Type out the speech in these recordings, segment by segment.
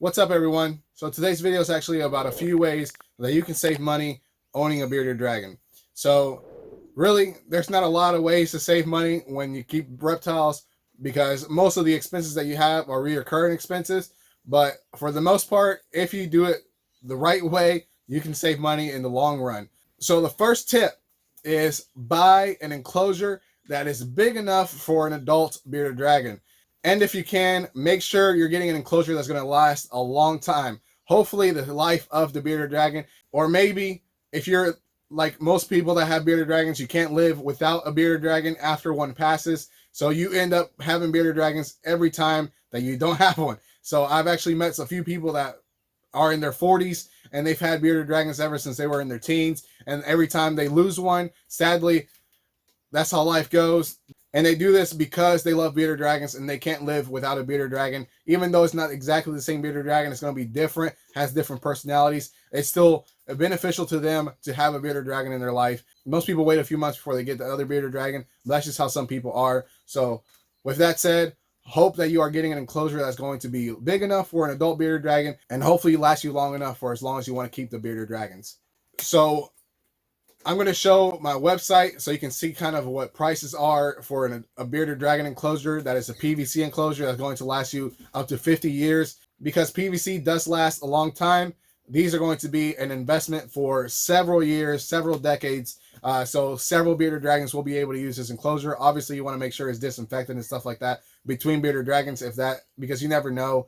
What's up, everyone? So today's video is actually about a few ways that you can save money owning a bearded dragon. So really, there's not a lot of ways to save money when you keep reptiles because most of the expenses that you have are recurring expenses. But for the most part, if you do it the right way, you can save money in the long run. So the first tip is buy an enclosure that is big enough for an adult bearded dragon. And if you can, make sure you're getting an enclosure that's going to last a long time. Hopefully, the life of the bearded dragon, or maybe if you're like most people that have bearded dragons, you can't live without a bearded dragon after one passes. So you end up having bearded dragons every time that you don't have one. So I've actually met a few people that are in their 40s and they've had bearded dragons ever since they were in their teens. And every time they lose one, sadly, that's how life goes. And they do this because they love bearded dragons and they can't live without a bearded dragon. Even though it's not exactly the same bearded dragon, it's going to be different, has different personalities. It's still beneficial to them to have a bearded dragon in their life. Most people wait a few months before they get the other bearded dragon. But that's just how some people are. So with that said, hope that you are getting an enclosure that's going to be big enough for an adult bearded dragon and hopefully last you long enough for as long as you want to keep the bearded dragons. So I'm going to show my website so you can see kind of what prices are for a bearded dragon enclosure that is a PVC enclosure that's going to last you up to 50 years. Because PVC does last a long time, these are going to be an investment for several years, several decades. So several bearded dragons will be able to use this enclosure. Obviously, you want to make sure it's disinfected and stuff like that between bearded dragons, because you never know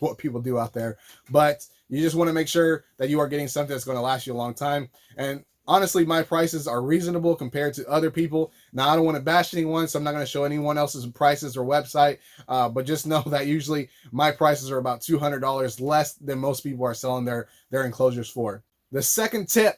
what people do out there. But you just want to make sure that you are getting something that's going to last you a long time. And honestly, my prices are reasonable compared to other people. Now, I don't want to bash anyone, so I'm not going to show anyone else's prices or website. But just know that usually my prices are about $200 less than most people are selling their enclosures for. The second tip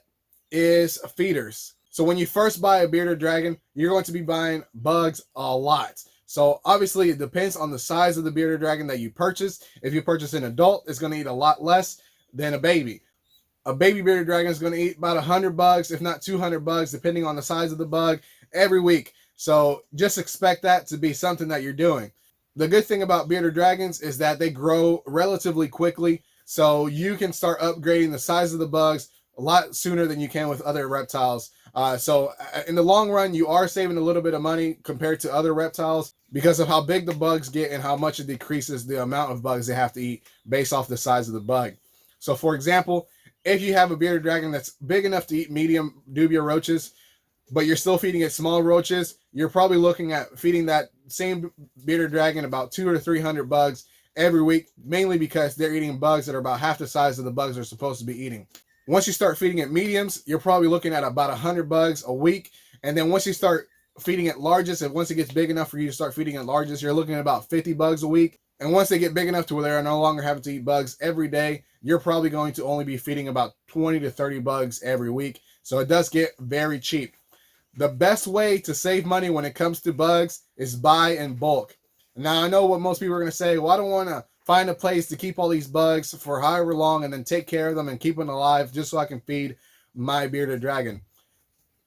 is feeders. So when you first buy a bearded dragon, you're going to be buying bugs a lot. So obviously, it depends on the size of the bearded dragon that you purchase. If you purchase an adult, it's going to eat a lot less than a baby. A baby bearded dragon is going to eat about 100 bugs, if not 200 bugs, depending on the size of the bug, every week. So just expect that to be something that you're doing. The good thing about bearded dragons is that they grow relatively quickly, so you can start upgrading the size of the bugs a lot sooner than you can with other reptiles. So in the long run, you are saving a little bit of money compared to other reptiles because of how big the bugs get and how much it decreases the amount of bugs they have to eat based off the size of the bug. So for example, if you have a bearded dragon that's big enough to eat medium dubia roaches, but you're still feeding it small roaches, you're probably looking at feeding that same bearded dragon about 200 to 300 bugs every week, mainly because they're eating bugs that are about half the size of the bugs they're supposed to be eating. Once you start feeding it mediums, you're probably looking at about 100 bugs a week. And then once you start feeding it largest, and once it gets big enough for you to start feeding it largest, you're looking at about 50 bugs a week. And once they get big enough to where they're no longer having to eat bugs every day, you're probably going to only be feeding about 20 to 30 bugs every week. So it does get very cheap. The best way to save money when it comes to bugs is buy in bulk. Now, I know what most people are going to say, well, I don't want to find a place to keep all these bugs for however long and then take care of them and keep them alive just so I can feed my bearded dragon.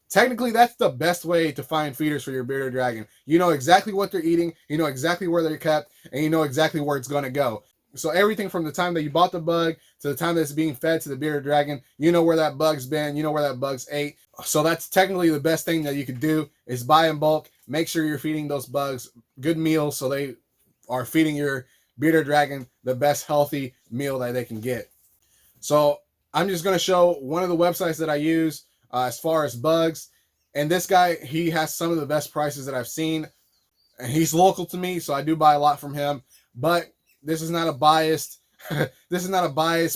Technically, that's the best way to find feeders for your bearded dragon. You know exactly what they're eating, you know exactly where they're kept, and you know exactly where it's going to go. So everything from the time that you bought the bug to the time that it's being fed to the bearded dragon, you know where that bug's been, you know where that bug's ate. So that's technically the best thing that you could do is buy in bulk. Make sure you're feeding those bugs good meals so they are feeding your bearded dragon the best healthy meal that they can get. So I'm just going to show one of the websites that I use as far as bugs. And this guy, he has some of the best prices that I've seen. And he's local to me, so I do buy a lot from him. But this is not a biased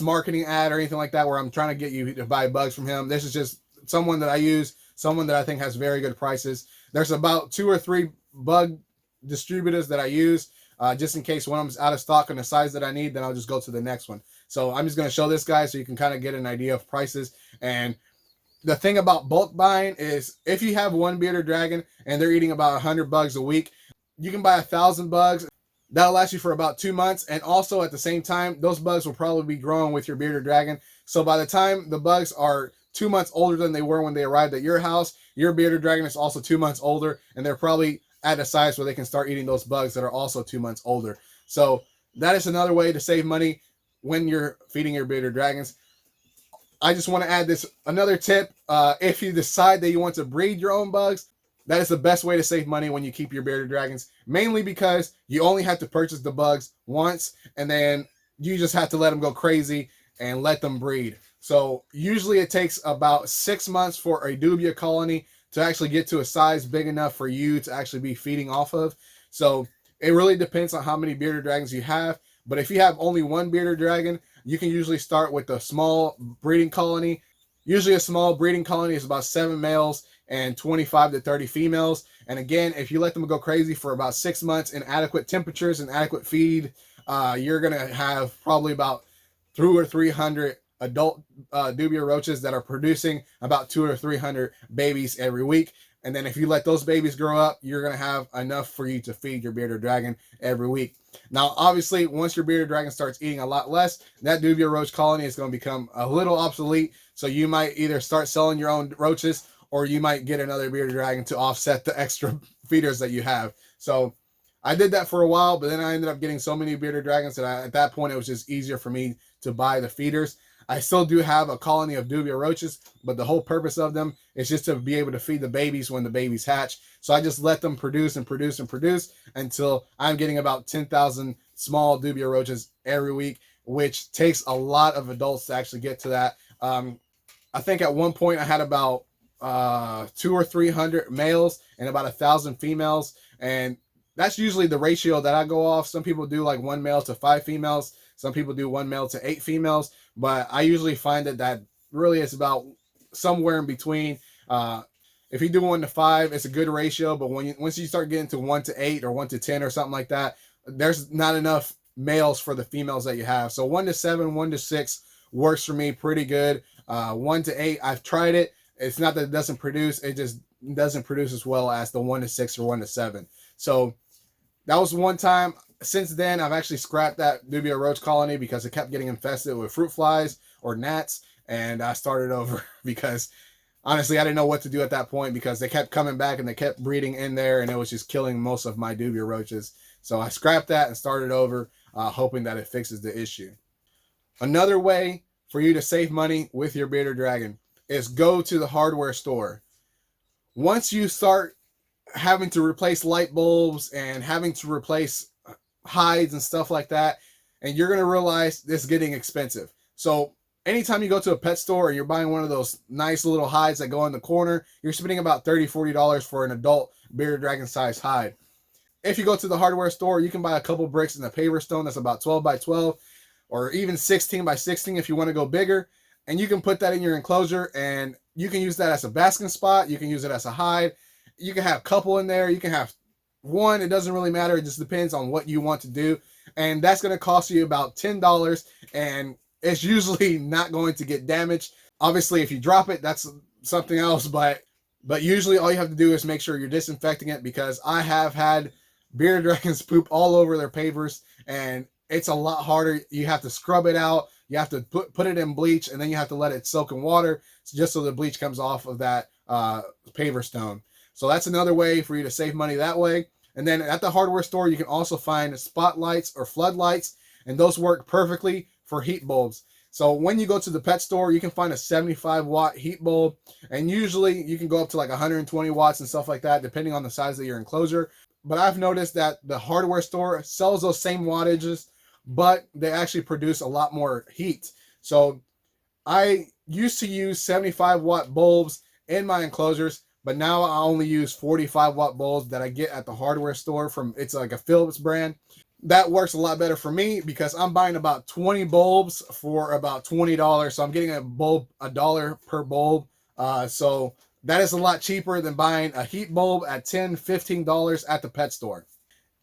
marketing ad or anything like that where I'm trying to get you to buy bugs from him. This is just someone that I use, someone that I think has very good prices. There's about 2 or 3 bug distributors that I use just in case one of them's out of stock on the size that I need, then I'll just go to the next one. So I'm just going to show this guy so you can kind of get an idea of prices. And the thing about bulk buying is if you have one bearded dragon and they're eating about 100 bugs a week, you can buy 1,000 bugs. That'll last you for about 2 months. And also at the same time, those bugs will probably be growing with your bearded dragon. So by the time the bugs are 2 months older than they were when they arrived at your house, your bearded dragon is also 2 months older, and they're probably at a size where they can start eating those bugs that are also 2 months older. So that is another way to save money when you're feeding your bearded dragons. I just want to add this another tip. If you decide that you want to breed your own bugs, that is the best way to save money when you keep your bearded dragons, mainly because you only have to purchase the bugs once, and then you just have to let them go crazy and let them breed. So usually it takes about 6 months for a dubia colony to actually get to a size big enough for you to actually be feeding off of. So it really depends on how many bearded dragons you have. But if you have only one bearded dragon, you can usually start with a small breeding colony. Usually a small breeding colony is about 7 males and 25 to 30 females. And again, if you let them go crazy for about 6 months in adequate temperatures and adequate feed, you're going to have probably about 200 or 300 adult dubia roaches that are producing about 200 or 300 babies every week. And then if you let those babies grow up, you're going to have enough for you to feed your bearded dragon every week. Now, obviously, once your bearded dragon starts eating a lot less, that dubia roach colony is going to become a little obsolete. So you might either start selling your own roaches, or you might get another bearded dragon to offset the extra feeders that you have. So I did that for a while, but then I ended up getting so many bearded dragons that at that point it was just easier for me to buy the feeders. I still do have a colony of dubia roaches, but the whole purpose of them is just to be able to feed the babies when the babies hatch. So I just let them produce and produce and produce until I'm getting about 10,000 small dubia roaches every week, which takes a lot of adults to actually get to that. I think at one point I had about 200 or 300 males and about 1,000 females, and that's usually the ratio that I go off. Some people do like 1 male to 5 females. Some people do 1 male to 8 females, but I usually find that really is about somewhere in between. If you do 1 to 5, it's a good ratio, but once you start getting to 1 to 8 or 1 to 10 or something like that, there's not enough males for the females that you have. So 1 to 7, 1 to 6 works for me pretty good. 1 to 8, I've tried it. It's not that it doesn't produce, it just doesn't produce as well as the 1 to 6 or 1 to 7. So that was one time. Since then, I've actually scrapped that dubia roach colony because it kept getting infested with fruit flies or gnats, and I started over because honestly, I didn't know what to do at that point because they kept coming back and they kept breeding in there, and it was just killing most of my dubia roaches. So I scrapped that and started over, hoping that it fixes the issue. Another way for you to save money with your bearded dragon is go to the hardware store. Once you start having to replace light bulbs and having to replace hides and stuff like that, and you're going to realize this is getting expensive. So anytime you go to a pet store and you're buying one of those nice little hides that go in the corner, you're spending about $30-$40 for an adult bearded dragon size hide. If you go to the hardware store, you can buy a couple bricks in a paver stone that's about 12 by 12 or even 16 by 16 if you want to go bigger, and you can put that in your enclosure, and you can use that as a basking spot. You can use it as a hide. You can have a couple in there. You can have one. It doesn't really matter. It just depends on what you want to do. And that's going to cost you about $10. And it's usually not going to get damaged. Obviously, if you drop it, that's something else. But usually all you have to do is make sure you're disinfecting it, because I have had bearded dragons poop all over their pavers, and it's a lot harder. You have to scrub it out. You have to put it in bleach, and then you have to let it soak in water just so the bleach comes off of that paver stone. So that's another way for you to save money that way. And then at the hardware store, you can also find spotlights or floodlights, and those work perfectly for heat bulbs. So when you go to the pet store, you can find a 75 watt heat bulb, and usually you can go up to like 120 watts and stuff like that, depending on the size of your enclosure. But I've noticed that the hardware store sells those same wattages, but they actually produce a lot more heat. So I used to use 75 watt bulbs in my enclosures, but now I only use 45 watt bulbs that I get at the hardware store it's like a Philips brand. That works a lot better for me because I'm buying about 20 bulbs for about $20. So I'm getting a bulb, $1 per bulb. So that is a lot cheaper than buying a heat bulb at $10, $15 at the pet store.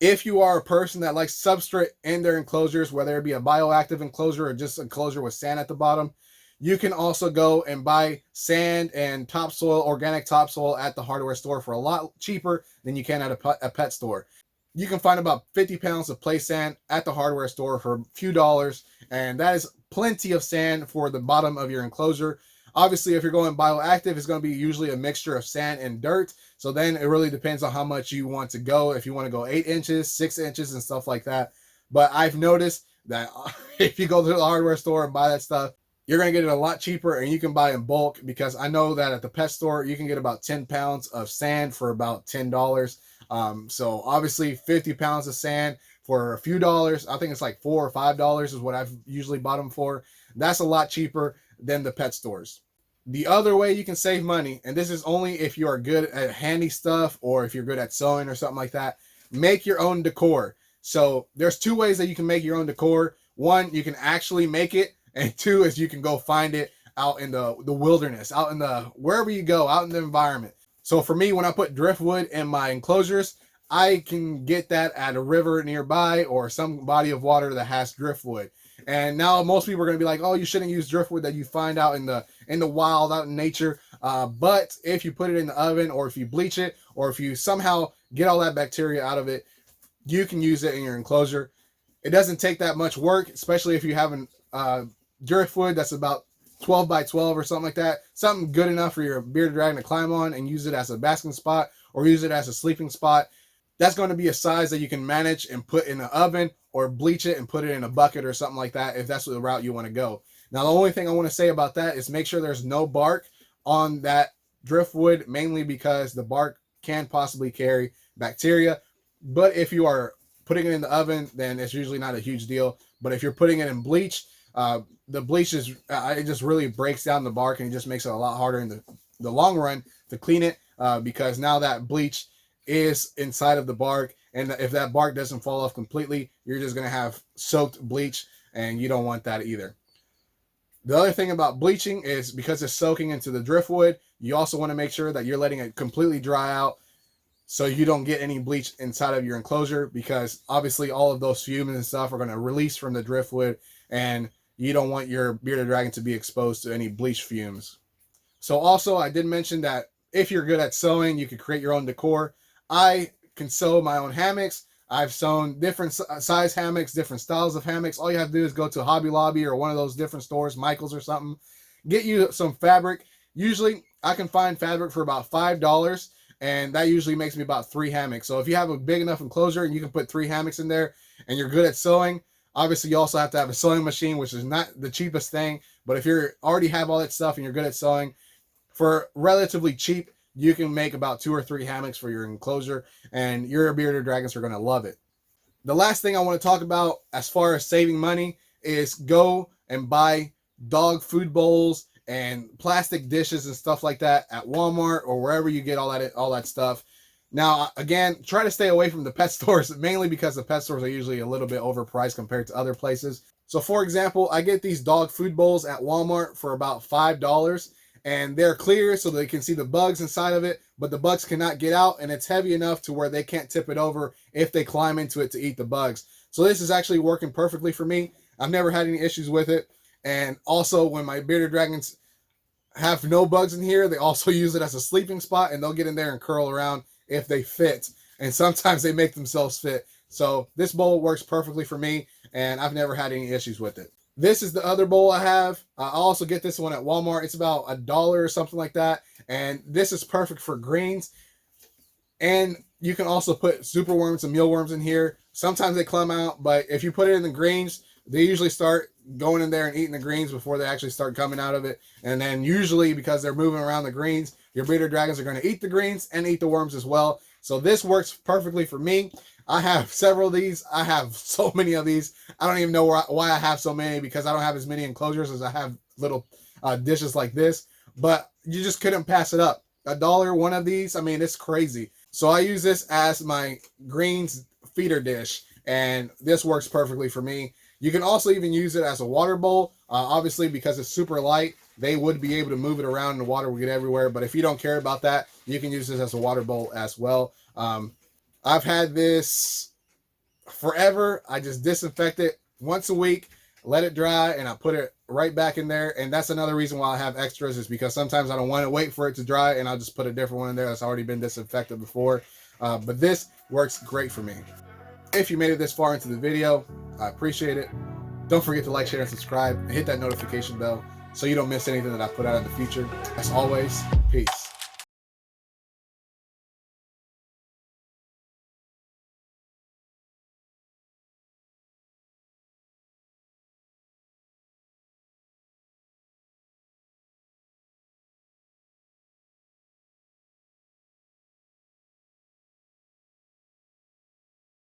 If you are a person that likes substrate in their enclosures, whether it be a bioactive enclosure or just an enclosure with sand at the bottom, you can also go and buy sand and topsoil, organic topsoil at the hardware store for a lot cheaper than you can at a pet store. You can find about 50 pounds of play sand at the hardware store for a few dollars, and that is plenty of sand for the bottom of your enclosure. Obviously, if you're going bioactive, it's going to be usually a mixture of sand and dirt. So then it really depends on how much you want to go. If you want to go 8 inches, 6 inches, and stuff like that. But I've noticed that if you go to the hardware store and buy that stuff, you're going to get it a lot cheaper, and you can buy in bulk, because I know that at the pet store you can get about 10 pounds of sand for about $10. So obviously 50 pounds of sand for a few dollars, I think it's like $4 or $5 is what I've usually bought them for. That's a lot cheaper than the pet stores. The other way you can save money, and this is only if you are good at handy stuff or if you're good at sewing or something like that, make your own decor. So there's two ways that you can make your own decor. One, you can actually make it, and two is you can go find it out in the wilderness, out in the, wherever you go, out in the environment. So for me, when I put driftwood in my enclosures, I can get that at a river nearby or some body of water that has driftwood. And now most people are going to be like, oh, you shouldn't use driftwood that you find out in the wild, out in nature. But if you put it in the oven, or if you bleach it, or if you somehow get all that bacteria out of it, you can use it in your enclosure. It doesn't take that much work, especially if you have driftwood that's about 12 by 12 or something like that. Something good enough for your bearded dragon to climb on and use it as a basking spot or use it as a sleeping spot. That's going to be a size that you can manage and put in the oven, or bleach it and put it in a bucket or something like that if that's the route you want to go. Now, the only thing I want to say about that is make sure there's no bark on that driftwood, mainly because the bark can possibly carry bacteria. But if you are putting it in the oven, then it's usually not a huge deal. But if you're putting it in bleach, the bleach it just really breaks down the bark, and it just makes it a lot harder in the long run to clean it, because now that bleach is inside of the bark, and if that bark doesn't fall off completely, you're just going to have soaked bleach, and you don't want that either. The other thing about bleaching is, because it's soaking into the driftwood, you also want to make sure that you're letting it completely dry out, so you don't get any bleach inside of your enclosure, because obviously all of those fumes and stuff are going to release from the driftwood, and you don't want your bearded dragon to be exposed to any bleach fumes. So also, I did mention that if you're good at sewing, you could create your own decor. I can sew my own hammocks. I've sewn different size hammocks, different styles of hammocks. All you have to do is go to Hobby Lobby or one of those different stores, Michael's or something. Get you some fabric. Usually, I can find fabric for about $5, and that usually makes me about 3 hammocks. So if you have a big enough enclosure and you can put 3 hammocks in there, and you're good at sewing, obviously you also have to have a sewing machine, which is not the cheapest thing. But if you already have all that stuff and you're good at sewing, for relatively cheap, you can make about 2 or 3 hammocks for your enclosure, and your bearded dragons are going to love it. The last thing I want to talk about as far as saving money is go and buy dog food bowls and plastic dishes and stuff like that at Walmart or wherever you get all that stuff. Now, again, try to stay away from the pet stores, mainly because the pet stores are usually a little bit overpriced compared to other places. So, for example, I get these dog food bowls at Walmart for about $5. And they're clear so they can see the bugs inside of it, but the bugs cannot get out, and it's heavy enough to where they can't tip it over if they climb into it to eat the bugs. So this is actually working perfectly for me. I've never had any issues with it. And also, when my bearded dragons have no bugs in here, they also use it as a sleeping spot, and they'll get in there and curl around if they fit. And sometimes they make themselves fit. So this bowl works perfectly for me, and I've never had any issues with it. This is the other bowl I have. I also get this one at Walmart. It's about $1 or something like that. And this is perfect for greens. And you can also put superworms and mealworms in here. Sometimes they climb out, but if you put it in the greens, they usually start going in there and eating the greens before they actually start coming out of it. And then usually, because they're moving around the greens, your bearded dragons are going to eat the greens and eat the worms as well. So this works perfectly for me. I have several of these. I have so many of these. I don't even know why I have so many, because I don't have as many enclosures as I have little dishes like this. But you just couldn't pass it up. $1 one of these, I mean, it's crazy. So I use this as my greens feeder dish, and this works perfectly for me. You can also even use it as a water bowl. Obviously, because it's super light, they would be able to move it around and the water will get everywhere. But if you don't care about that, you can use this as a water bowl as well. I've had this forever. I just disinfect it once a week, let it dry, and I put it right back in there. And that's another reason why I have extras, is because sometimes I don't want to wait for it to dry, and I'll just put a different one in there that's already been disinfected before. But this works great for me. If you made it this far into the video, I appreciate it. Don't forget to like, share, and subscribe, and hit that notification bell so you don't miss anything that I put out in the future. As always, peace.